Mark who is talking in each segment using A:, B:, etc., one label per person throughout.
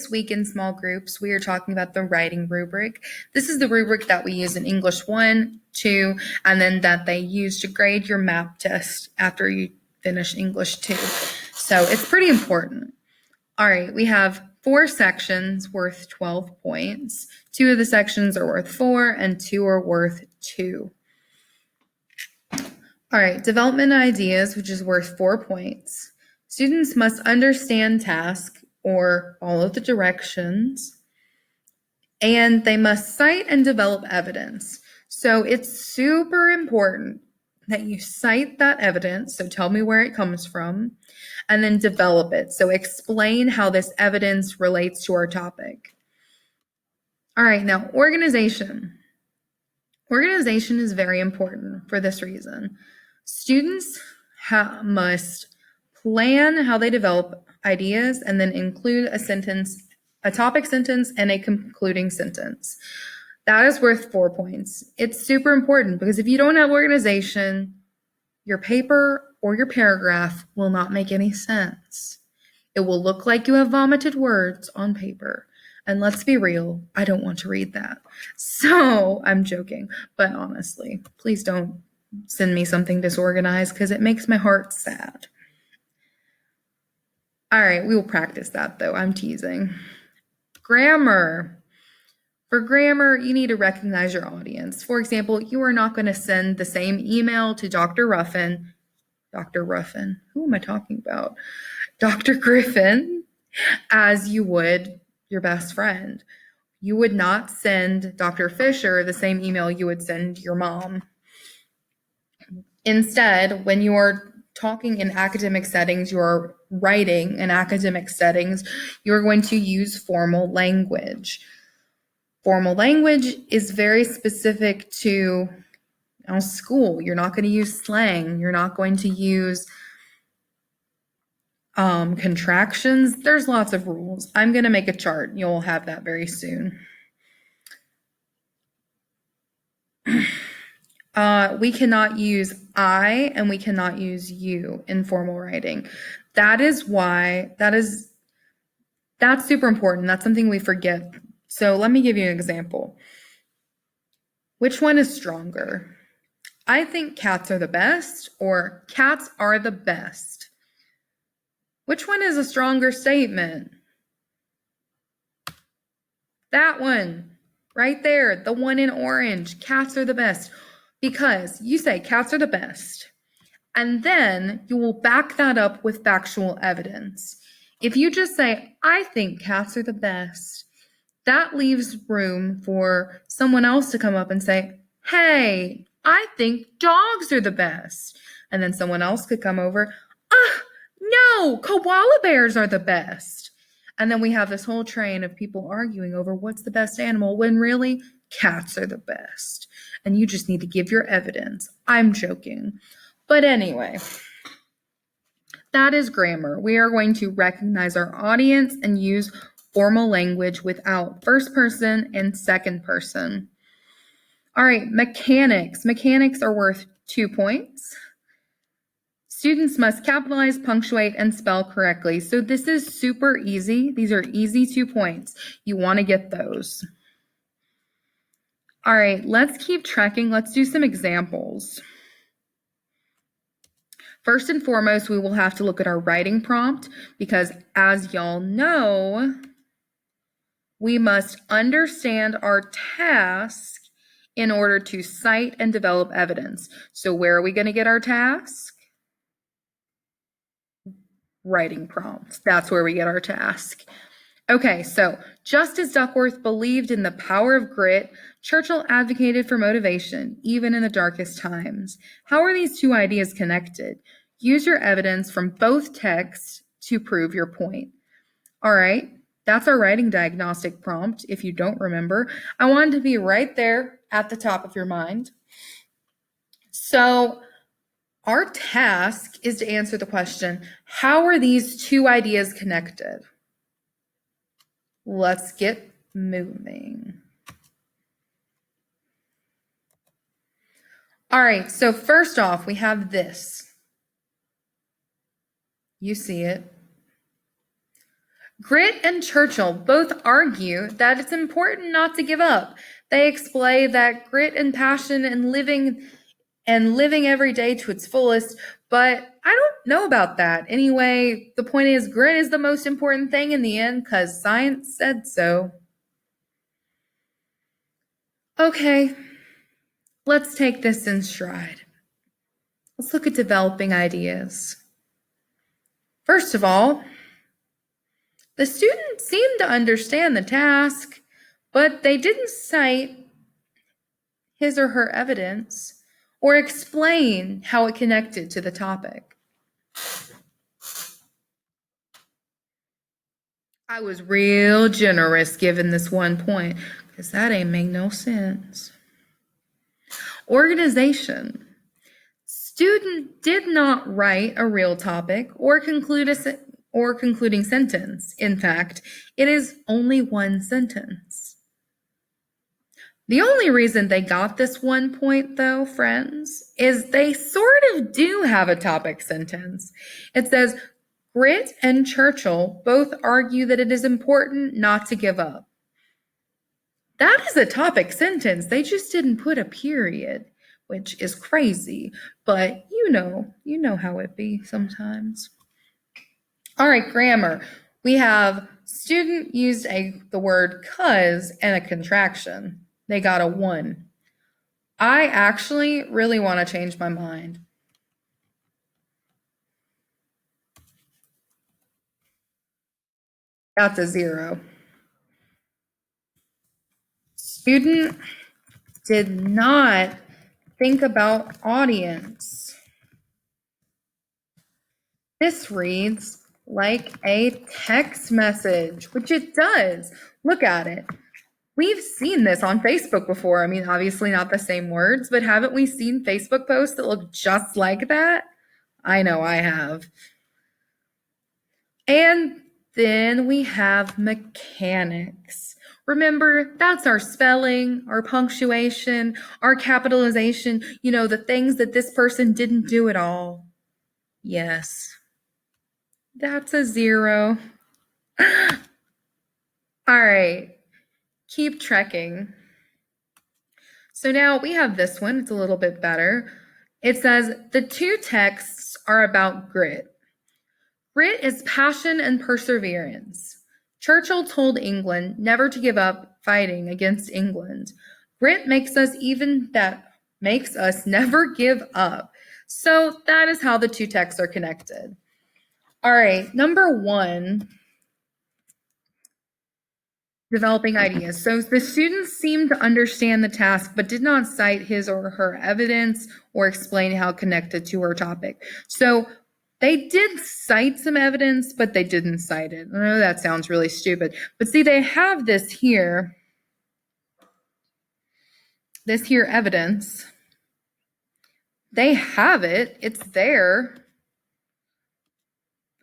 A: this week in small groups, we are talking about the writing rubric. This is the rubric that we use in English 1, 2, and then that they use to grade your MAP test after you finish English 2. So it's pretty important. All right, we have 4 sections worth 12 points. 2 of the sections are worth 4 and 2 are worth 2. All right, development ideas, which is worth 4 points. Students must understand task or follow the directions, and they must cite and develop evidence. So it's super important that you cite that evidence, so tell me where it comes from, and then develop it. So explain how this evidence relates to our topic. All right, now organization. Organization is very important for this reason. Students must plan how they develop ideas and then include a sentence, a topic sentence, and a concluding sentence. That is worth 4 points. It's super important because if you don't have organization, your paper or your paragraph will not make any sense. It will look like you have vomited words on paper. And let's be real, I don't want to read that. So I'm joking, but honestly, please don't send me something disorganized because it makes my heart sad. All right, we will practice that though. I'm teasing. Grammar. For grammar, you need to recognize your audience. For example, you are not going to send the same email to Dr. Ruffin. Dr. Ruffin, who am I talking about? Dr. Griffin, as you would your best friend. You would not send Dr. Fisher the same email you would send your mom. Instead, when you are talking in academic settings, you are writing in academic settings, you're going to use formal language. Formal language is very specific to school. You're not going to use slang. You're not going to use contractions. There's lots of rules. I'm going to make a chart. You'll have that very soon. We cannot use I and we cannot use you in formal writing. That's super important. That's something we forget. So let me give you an example. Which one is stronger? I think cats are the best, or cats are the best. Which one is a stronger statement? That one, right there, the one in orange, cats are the best. Because you say cats are the best, and then you will back that up with factual evidence. If you just say, I think cats are the best, that leaves room for someone else to come up and say, hey, I think dogs are the best. And then someone else could come over, no, koala bears are the best. And then we have this whole train of people arguing over what's the best animal when really cats are the best. And you just need to give your evidence. I'm joking. But anyway, that is grammar. We are going to recognize our audience and use formal language without first person and second person. All right, mechanics. Mechanics are worth 2 points. Students must capitalize, punctuate, and spell correctly. So this is super easy. These are easy 2 points. You want to get those. All right, let's keep tracking. Let's do some examples. First and foremost, we will have to look at our writing prompt because, as y'all know, we must understand our task in order to cite and develop evidence. So where are we going to get our task? Writing prompts. That's where we get our task. Okay, so just as Duckworth believed in the power of grit, Churchill advocated for motivation, even in the darkest times. How are these two ideas connected? Use your evidence from both texts to prove your point. All right, that's our writing diagnostic prompt. If you don't remember, I wanted to be right there at the top of your mind. So our task is to answer the question, how are these two ideas connected? Let's get moving. All right, so first off, we have this. You see it. Grit and Churchill both argue that it's important not to give up. They explain that grit and passion and living every day to its fullest, but I don't know about that. Anyway, the point is grit is the most important thing in the end because science said so. Okay, let's take this in stride. Let's look at developing ideas. First of all, the student seemed to understand the task, but they didn't cite his or her evidence or explain how it connected to the topic. I was real generous giving this 1 point because that ain't make no sense. Organization. Student did not write a real topic or concluding sentence. In fact, it is only one sentence. The only reason they got this 1 point, though, friends, is they sort of do have a topic sentence. It says, Grit and Churchill both argue that it is important not to give up. That is a topic sentence. They just didn't put a period, which is crazy, but you know how it be sometimes. All right, grammar. We have student used the word cause and a contraction. They got a 1. I actually really want to change my mind. That's a 0. Student did not think about audience. This reads like a text message, which it does. Look at it. We've seen this on Facebook before. I mean, obviously not the same words, but haven't we seen Facebook posts that look just like that? I know I have. And then we have mechanics. Remember, that's our spelling, our punctuation, our capitalization, the things that this person didn't do at all. Yes. That's a 0. All right. Keep trekking. So now we have this one. It's a little bit better. It says, the 2 texts are about grit. Grit is passion and perseverance. Churchill told England never to give up fighting against England. Grit makes us never give up. So that is how the 2 texts are connected. All right, number 1. Developing ideas. So the students seemed to understand the task, but did not cite his or her evidence or explain how connected to her topic. So they did cite some evidence, but they didn't cite it. I know that sounds really stupid, but see, they have this here evidence. They have it. It's there.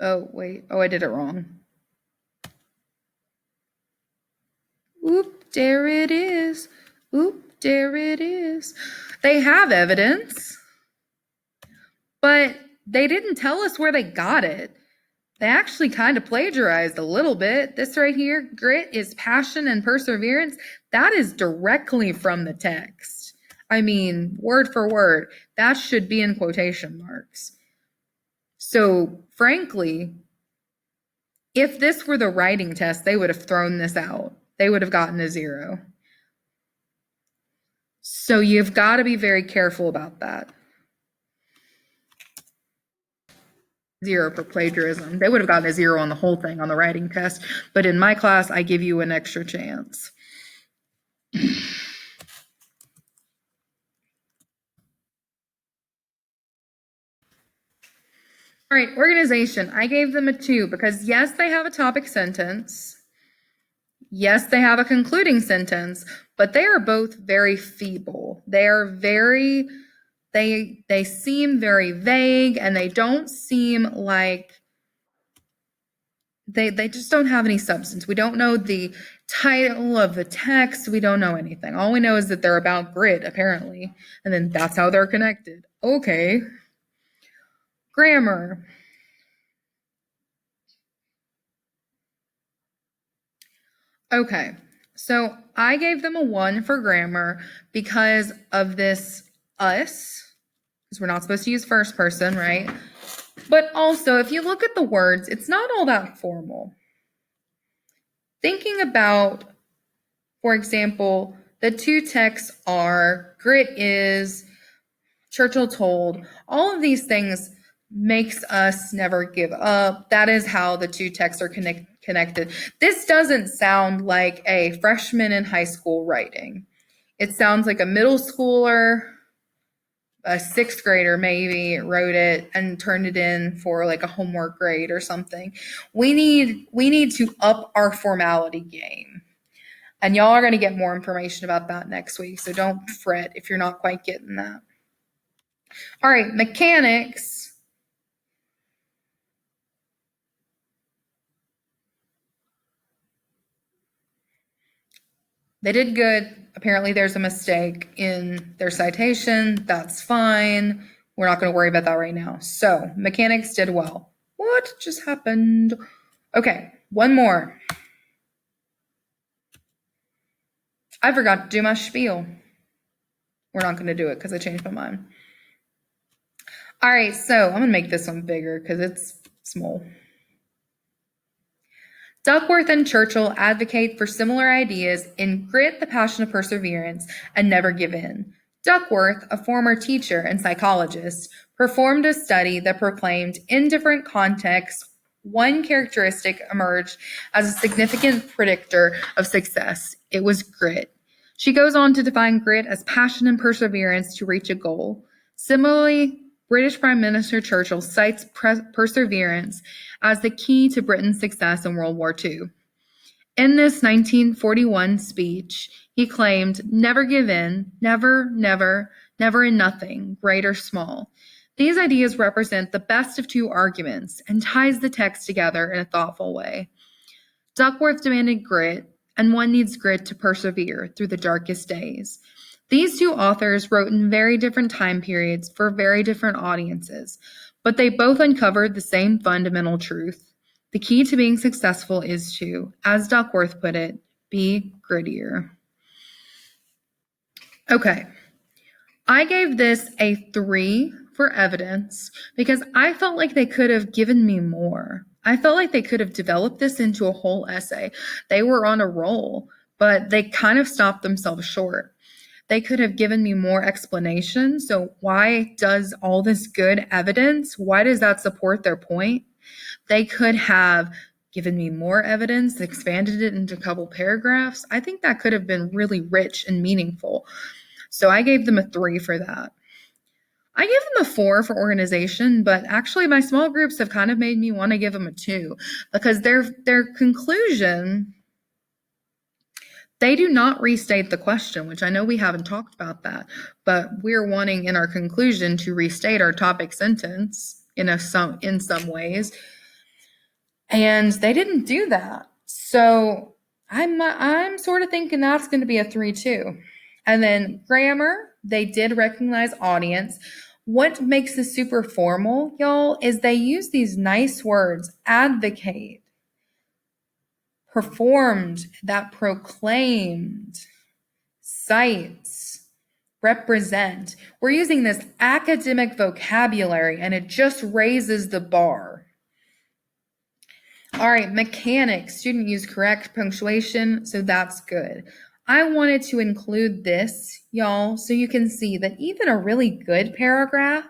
A: Oh, wait. Oh, I did it wrong. Oop, there it is. Oop, there it is. They have evidence, but they didn't tell us where they got it. They actually kind of plagiarized a little bit. This right here, grit is passion and perseverance. That is directly from the text. I mean, word for word. That should be in quotation marks. So, frankly, if this were the writing test, they would have thrown this out. They would have gotten a 0. So you've got to be very careful about that. 0 for plagiarism. They would have gotten a 0 on the whole thing on the writing test, but in my class, I give you an extra chance. All right, organization. I gave them a 2 because yes, they have a topic sentence. Yes, they have a concluding sentence, but they are both very feeble. They are they seem very vague, and they don't seem like they just don't have any substance. We don't know the title of the text. We don't know anything. All we know is that they're about grit, apparently, and then that's how they're connected. Okay. Grammar. Okay, so I gave them a 1 for grammar because of this us, because we're not supposed to use first person, right? But also, if you look at the words, it's not all that formal. Thinking about, for example, the two texts are grit is, Churchill told, all of these things makes us never give up. That is how the two texts are connected. This doesn't sound like a freshman in high school writing. It sounds like a middle schooler, a sixth grader maybe wrote it and turned it in for like a homework grade or something. We need to up our formality game. And y'all are going to get more information about that next week. So don't fret if you're not quite getting that. All right, mechanics. They did good. Apparently there's a mistake in their citation. That's fine. We're not going to worry about that right now. So mechanics did well. What just happened? Okay, one more. I forgot to do my spiel. We're not going to do it because I changed my mind. All right, so I'm going to make this one bigger because it's small. Duckworth and Churchill advocate for similar ideas in Grit, the Passion of Perseverance, and Never Give In. Duckworth, a former teacher and psychologist, performed a study that proclaimed in different contexts, one characteristic emerged as a significant predictor of success. It was grit. She goes on to define grit as passion and perseverance to reach a goal. Similarly, British Prime Minister Churchill cites perseverance as the key to Britain's success in World War II. In this 1941 speech, he claimed, "Never give in, never, never, never in nothing, great or small." These ideas represent the best of two arguments and ties the text together in a thoughtful way. Duckworth demanded grit, and one needs grit to persevere through the darkest days. These two authors wrote in very different time periods for very different audiences, but they both uncovered the same fundamental truth. The key to being successful is to, as Duckworth put it, be grittier. Okay, I gave this a 3 for evidence because I felt like they could have given me more. I felt like they could have developed this into a whole essay. They were on a roll, but they kind of stopped themselves short. They could have given me more explanation. So why does all this good evidence, why does that support their point? They could have given me more evidence, expanded it into a couple paragraphs. I think that could have been really rich and meaningful. So I gave them a 3 for that. I gave them a 4 for organization, but actually my small groups have kind of made me want to give them a 2 because their conclusion, they do not restate the question, which I know we haven't talked about that, but we're wanting in our conclusion to restate our topic sentence in some ways. And they didn't do that. So I'm sort of thinking that's going to be a 3 too. And then grammar, they did recognize audience. What makes this super formal, y'all, is they use these nice words, advocate, performed, that proclaimed, cites, represent. We're using this academic vocabulary and it just raises the bar. All right, mechanics, student use correct punctuation, so that's good. I wanted to include this, y'all, so you can see that even a really good paragraph,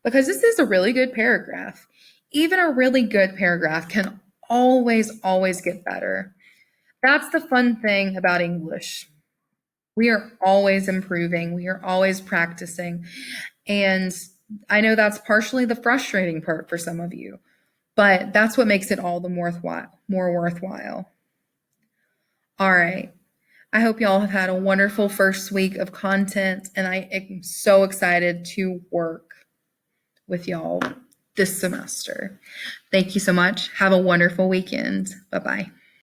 A: because this is a really good paragraph, even a really good paragraph can always get better. That's the fun thing about English. We are always improving. We are always practicing. And I know that's partially the frustrating part for some of you, but that's what makes it all the more worthwhile. All right. I hope y'all have had a wonderful first week of content, and I am so excited to work with y'all this semester. Thank you so much. Have a wonderful weekend. Bye-bye.